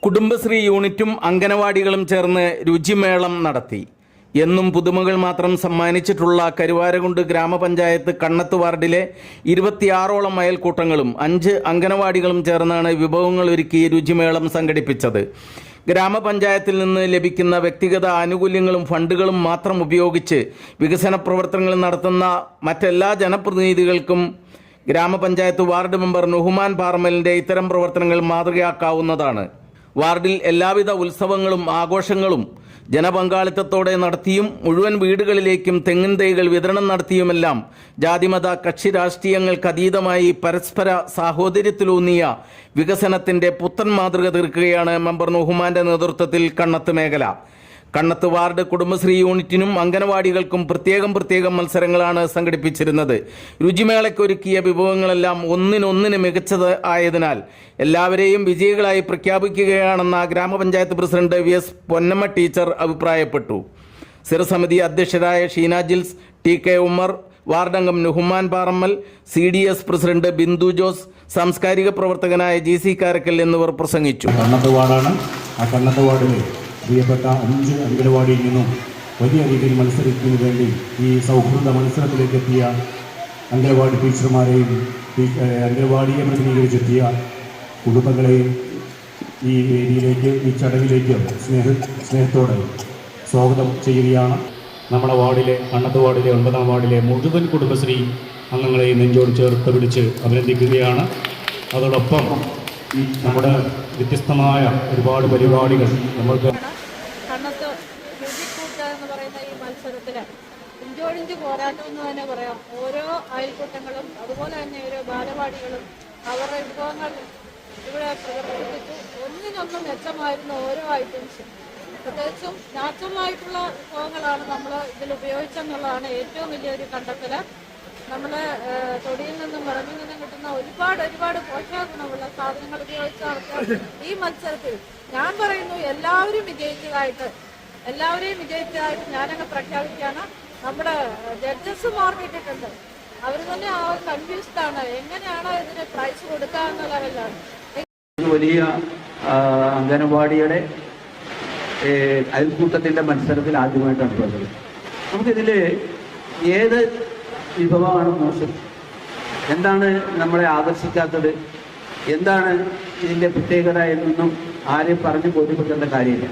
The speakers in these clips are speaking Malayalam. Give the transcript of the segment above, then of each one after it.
കുടുംബശ്രീ യൂണിറ്റും അംഗനവാടികളും ചേർന്ന് രുചിമേളം നടത്തി. എന്നും പുതുമകൾ മാത്രം സമ്മാനിച്ചിട്ടുള്ള കരുവാരകുണ്ട് ഗ്രാമപഞ്ചായത്ത് കണ്ണത്ത് വാർഡിലെ 26ഓളം അയൽക്കൂട്ടങ്ങളും 5 അംഗനവാടികളും ചേർന്നാണ് വിഭവങ്ങൾ ഒരുക്കി രുചിമേളം സംഘടിപ്പിച്ചത്. ഗ്രാമപഞ്ചായത്തിൽ നിന്ന് ലഭിക്കുന്ന വ്യക്തിഗത ആനുകൂല്യങ്ങളും ഫണ്ടുകളും മാത്രം ഉപയോഗിച്ച് വികസന പ്രവർത്തനങ്ങൾ നടത്തുന്ന മറ്റെല്ലാ ജനപ്രതിനിധികൾക്കും ഗ്രാമപഞ്ചായത്ത് വാർഡ് മെമ്പർ നുഹ്മാൻ പാറമലിൻ്റെ ഇത്തരം പ്രവർത്തനങ്ങൾ മാതൃകയാക്കാവുന്നതാണ്. വാർഡിൽ എല്ലാവിധ ഉത്സവങ്ങളും ആഘോഷങ്ങളും ജനപങ്കാളിത്തത്തോടെ നടത്തിയും മുഴുവൻ വീടുകളിലേക്കും തെങ്ങിൻ തൈകൾ വിതരണം നടത്തിയുമെല്ലാം ജാതിമത കക്ഷി രാഷ്ട്രീയങ്ങൾക്കതീതമായി പരസ്പര സാഹോദര്യത്തിലൂന്നിയ വികസനത്തിൻ്റെ പുത്തൻ മാതൃക തീർക്കുകയാണ് മെമ്പർ നുഹ്മാന്റെ നേതൃത്വത്തിൽ കണ്ണത്ത് മേഖല. കണ്ണത്ത് വാർഡ് കുടുംബശ്രീ യൂണിറ്റിനും അംഗനവാടികൾക്കും പ്രത്യേകം മത്സരങ്ങളാണ് സംഘടിപ്പിച്ചിരുന്നത്. രുചിമേളയ്ക്കൊരുക്കിയ വിഭവങ്ങളെല്ലാം ഒന്നിനൊന്നിന് മികച്ചത് ആയതിനാൽ എല്ലാവരെയും വിജയികളായി പ്രഖ്യാപിക്കുകയാണെന്ന ഗ്രാമപഞ്ചായത്ത് പ്രസിഡന്റ് VS പൊന്നമ്മ ടീച്ചർ അഭിപ്രായപ്പെട്ടു. സ്ഥിരസമിതി അധ്യക്ഷരായ ഷീന ജിൽസ്, TK ഉമ്മർ, വാർഡംഗം നുഹ്മാൻ പാറമ്മൽ, CDS പ്രസിഡന്റ് ബിന്ദു ജോസ്, സാംസ്കാരിക പ്രവർത്തകനായ GC കാരക്കൽ എന്നിവർ പ്രസംഗിച്ചു. കണ്ണത്ത് വാർഡാണ്. ആ കണ്ണത്ത് വാർഡിൽ പ്രിയപ്പെട്ട 5 അംഗനവാടിയിൽ നിന്നും വലിയ രീതിയിൽ മത്സരത്തിന് വേണ്ടി ഈ സൗഹൃദ മത്സരത്തിലേക്ക് എത്തിയ അംഗനവാടി ടീച്ചർമാരെയും അംഗനവാടിയെ പ്രതിനിധീകരിച്ചെത്തിയ കുടുംബങ്ങളെയും ഈ വേദിയിലേക്ക്, ഈ ചടങ്ങിലേക്ക് സ്നേഹത്തോടെ സ്വാഗതം ചെയ്യുകയാണ്. നമ്മുടെ വാർഡിലെ കണ്ണത്ത് വാർഡിലെ 9ാം വാർഡിലെ മുഴുവൻ കുടുംബശ്രീ അംഗങ്ങളെയും നെഞ്ചോട് ചേർത്ത് പിടിച്ച് അഭിനന്ദിക്കുകയാണ്. അതോടൊപ്പം നമ്മുടെ വ്യത്യസ്തമായ ഒരുപാട് പരിപാടികൾ നമ്മൾക്ക് കണ്ണത്ത് രുചിക്കൂട്ട എന്ന് പറയുന്ന ഈ മത്സരത്തിൽ ഇഞ്ചോടിഞ്ച് പോരാട്ടം എന്ന് തന്നെ പറയാം. ഓരോ അയൽക്കൂട്ടങ്ങളും അതുപോലെ തന്നെ ഓരോ ബാലവാടികളും അവരുടെ വിഭവങ്ങൾ ഇവിടെ പ്രദർശിപ്പിച്ചു. ഒന്നിനൊന്നും മെച്ചമായിരുന്ന ഓരോ ഐറ്റംസും, പ്രത്യേകിച്ചും നാച്ചുറലായിട്ടുള്ള വിഭവങ്ങളാണ് നമ്മൾ ഇതിൽ ഉപയോഗിച്ചെന്നുള്ളതാണ് ഏറ്റവും വലിയൊരു കണ്ടെത്തൽ. നമ്മൾ തൊടിയിൽ നിന്നും വിളവിൽ നിന്നും കിട്ടുന്ന ഒരുപാട് പോഷകഗുണമുള്ള സാധനങ്ങൾ ഉപയോഗിച്ച് ഈ മത്സരത്തിൽ ഞാൻ പറയുന്നു എല്ലാവരെയും വിജയിച്ചതായിട്ട് ഞാനങ്ങ് പ്രഖ്യാപിക്കുകയാണ്. നമ്മുടെ ജഡ്ജസ് മാർക്കിട്ടിട്ടുണ്ട്. അവർ തന്നെ കൺഫ്യൂസ്ഡ് ആണ്, എങ്ങനെയാണ് ഇതിന് പ്രൈസ് കൊടുക്കുക എന്ന ലെവലിലാണ്. വലിയ അംഗനവാടിയുടെ അയൽക്കൂട്ടത്തിൻ്റെ മത്സരത്തിൽ ആദ്യമായിട്ടാണ് പറഞ്ഞത്. നമുക്കിതിൽ ഏത് വിഭവമാണ് മോശം, എന്താണ് നമ്മളെ ആകർഷിക്കാത്തത്, എന്താണ് ഇതിൻ്റെ പ്രത്യേകത എന്നൊന്നും ആരെയും പറഞ്ഞു ബോധ്യപ്പെടുത്തേണ്ട കാര്യമില്ല.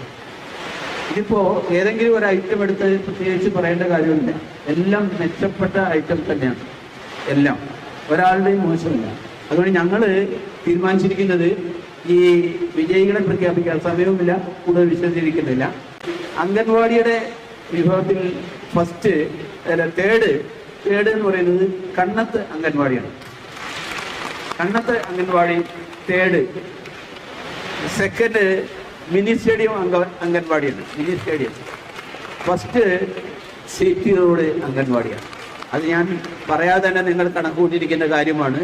ഇതിപ്പോൾ ഏതെങ്കിലും ഒരു ഐറ്റം എടുത്ത് പ്രത്യേകിച്ച് പറയേണ്ട കാര്യമില്ല. എല്ലാം മെച്ചപ്പെട്ട ഐറ്റം തന്നെയാണ്, എല്ലാം ഒരാളുടെയും മോശമില്ല. അതുകൊണ്ട് ഞങ്ങൾ തീരുമാനിച്ചിരിക്കുന്നത് ഈ വിജയികളെ പ്രഖ്യാപിക്കാൻ സമയവുമില്ല, കൂടുതൽ വിശദീകരിക്കുന്നില്ല. അംഗൻവാടിയുടെ വിഭവത്തിൽ തേർഡ് എന്ന് പറയുന്നത് കണ്ണത്ത് അംഗൻവാടിയാണ്. Kannath anganwadi third. Second mini stadium അംഗൻവാടിയാണ്, mini stadium. First CT road അംഗൻവാടിയാണ്. അത് ഞാൻ പറയാതെ തന്നെ നിങ്ങൾ കണക്കുകൂട്ടിയിരിക്കുന്ന കാര്യമാണ്.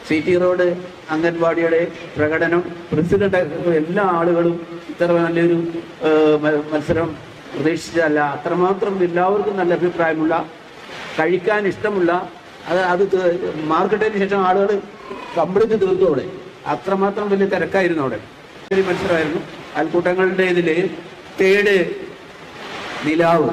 CT റോഡ് അംഗൻവാടിയുടെ പ്രകടനം പ്രസിഡന്റ് എല്ലാ ആളുകളും ഇത്ര നല്ലൊരു മത്സരം പ്രതീക്ഷിച്ചതല്ല. അത്രമാത്രം എല്ലാവർക്കും നല്ല അഭിപ്രായമുള്ള, കഴിക്കാൻ ഇഷ്ടമുള്ള, അത് മാർക്കറ്റിന് ശേഷം ആളുകൾ കംപ്ലീറ്റ് തീർത്തു. അവിടെ അത്രമാത്രം വലിയ തിരക്കായിരുന്നു. അവിടെ ഒരു മത്സരമായിരുന്നു. അയൽക്കൂട്ടങ്ങളുടെ ഇതിൽ തേർഡ് നിലാവ്.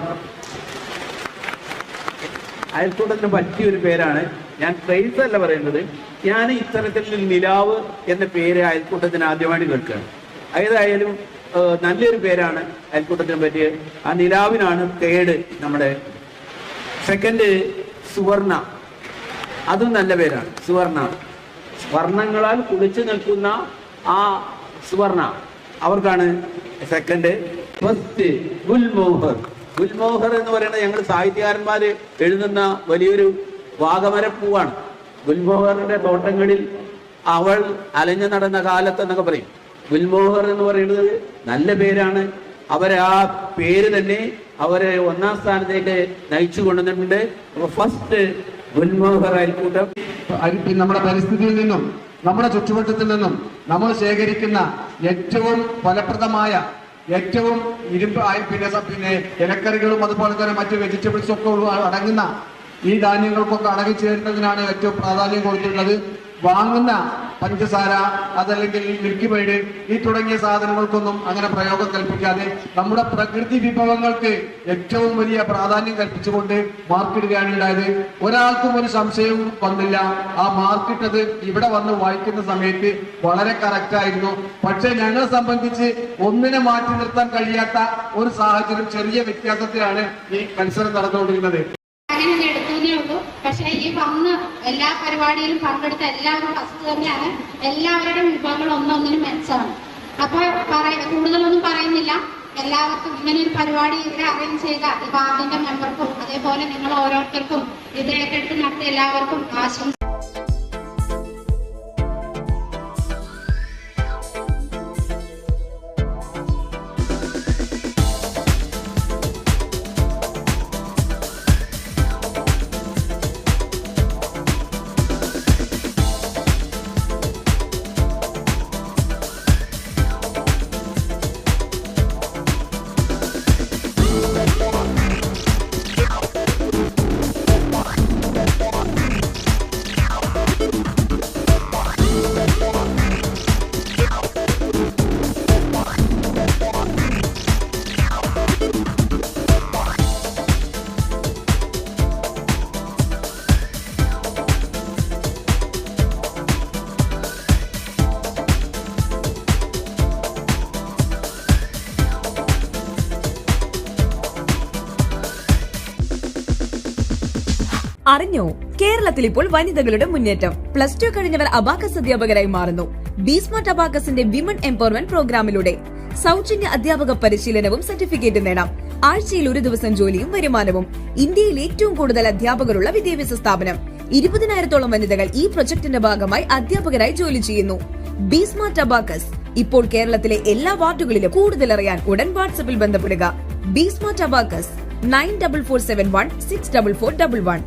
അയൽക്കൂട്ടത്തിന് പറ്റിയൊരു പേരാണ്. ഞാൻ പ്രൈസ് അല്ല പറയുന്നത്, ഞാൻ ഇത്തരത്തിൽ നിലാവ് എന്ന പേര് അയൽക്കൂട്ടത്തിന് ആദ്യമായിട്ട് കേൾക്കുകയാണ്. ഏതായാലും നല്ലൊരു പേരാണ് അയൽക്കൂട്ടത്തിന് പറ്റിയത്. ആ നിലാവിനാണ് തേർഡ്. നമ്മുടെ സെക്കൻഡ് സുവർണ, അതും നല്ല പേരാണ്. സുവർണ, വർണ്ണങ്ങളാൽ കുളിച്ചു നിൽക്കുന്ന ആ സുവർണ, അവർക്കാണ് സെക്കൻഡ്. ഫസ്റ്റ് ഗുൽമോഹർ എന്ന് പറയുന്നത് ഞങ്ങൾ സാഹിത്യകാരന്മാർ എഴുതുന്ന വലിയൊരു വാഗമരപ്പൂവാണ്. ഗുൽമോഹറിന്റെ തോട്ടങ്ങളിൽ അവൾ അലഞ്ഞു നടന്ന കാലത്ത് എന്നൊക്കെ പറയും. ഗുൽമോഹർ എന്ന് പറയുന്നത് നല്ല പേരാണ്. ആ പേര് തന്നെ അവരെ 1ാം സ്ഥാനത്തേക്ക് നയിച്ചു കൊണ്ടുവന്നിട്ടുണ്ട്. ഫസ്റ്റ് ഗുൽമോഹർ അയൽക്കൂട്ടം. നമ്മുടെ പരിസ്ഥിതിയിൽ നിന്നും നമ്മുടെ ചുറ്റുവട്ടത്തിൽ നിന്നും നമ്മൾ ശേഖരിക്കുന്ന ഏറ്റവും ഫലപ്രദമായ, ഏറ്റവും പിന്നെ ഇലക്കറികളും അതുപോലെ തന്നെ മറ്റ് വെജിറ്റബിൾസും ഒക്കെ അടങ്ങുന്ന ഈ ധാന്യങ്ങൾക്കൊക്കെ അടങ്ങിച്ചേരുന്നതിനാണ് ഏറ്റവും പ്രാധാന്യം കൊടുത്തിട്ടുള്ളത്. വാങ്ങുന്ന പഞ്ചസാര അതല്ലെങ്കിൽ മിൽക്ക് മെയ്ഡ് ഈ തുടങ്ങിയ സാധനങ്ങൾക്കൊന്നും അങ്ങനെ പ്രയോഗം കൽപ്പിക്കാതെ നമ്മുടെ പ്രകൃതി വിഭവങ്ങൾക്ക് ഏറ്റവും വലിയ പ്രാധാന്യം കൽപ്പിച്ചുകൊണ്ട് മാർക്കിടുകയാണ് ഉണ്ടായത്. ഒരാൾക്കും ഒരു സംശയവും വന്നില്ല. ആ മാർക്കിട്ടത് ഇവിടെ വന്ന് വായിക്കുന്ന സമയത്ത് വളരെ കറക്റ്റ് ആയിരുന്നു. പക്ഷെ ഞങ്ങളെ സംബന്ധിച്ച് ഒന്നിനെ മാറ്റി നിർത്താൻ കഴിയാത്ത ഒരു സാഹചര്യം, ചെറിയ വ്യത്യാസത്തിലാണ് ഈ മത്സരം നടന്നുകൊണ്ടിരുന്നത്. അങ്ങനെ എടുത്തേ ഉള്ളൂ. പക്ഷെ ഈ വന്ന് എല്ലാ പരിപാടിയിലും പങ്കെടുത്ത എല്ലാവരും ഫസ്റ്റ് തന്നെയാണ്. എല്ലാവരുടെയും വിഭവങ്ങൾ ഒന്നൊന്നിനും മെച്ചമാണ്. അപ്പൊ കൂടുതലൊന്നും പറയുന്നില്ല. എല്ലാവർക്കും ഇങ്ങനെ ഒരു പരിപാടി ഇവിടെ അറേഞ്ച് ചെയ്ത ഈ വാർഡിന്റെ മെമ്പർക്കും അതേപോലെ നിങ്ങൾ ഓരോരുത്തർക്കും ഇത് ഏറ്റെടുത്ത് നടത്തിയ എല്ലാവർക്കും ആശംസ. അറിഞ്ഞോ, കേരളത്തിൽ ഇപ്പോൾ വനിതകളുടെ മുന്നേറ്റം. +2 കഴിഞ്ഞവർ അബാക്കസ് അധ്യാപകരായി മാറുന്നു. ബി-സ്മാർട്ട് അബാക്കസിന്റെ വിമൺ എംപവർമെന്റ് പ്രോഗ്രാമിലൂടെ സൗജന്യ അധ്യാപക പരിശീലനവും സർട്ടിഫിക്കറ്റ് നേടാം. ആഴ്ചയിൽ 1 ദിവസം ജോലിയും വരുമാനവും. ഇന്ത്യയിൽ ഏറ്റവും കൂടുതൽ അധ്യാപകരുള്ള വിദ്യാഭ്യാസ സ്ഥാപനം. 20,000-ഓളം വനിതകൾ ഈ പ്രൊജക്ടിന്റെ ഭാഗമായി അധ്യാപകരായി ജോലി ചെയ്യുന്നു. ബി-സ്മാർട്ട് അബാക്കസ് ഇപ്പോൾ കേരളത്തിലെ എല്ലാ വാർഡുകളിലും. കൂടുതൽ അറിയാൻ ഉടൻ വാട്സ്ആപ്പിൽ ബന്ധപ്പെടുക. B-smart abacus 9447164411.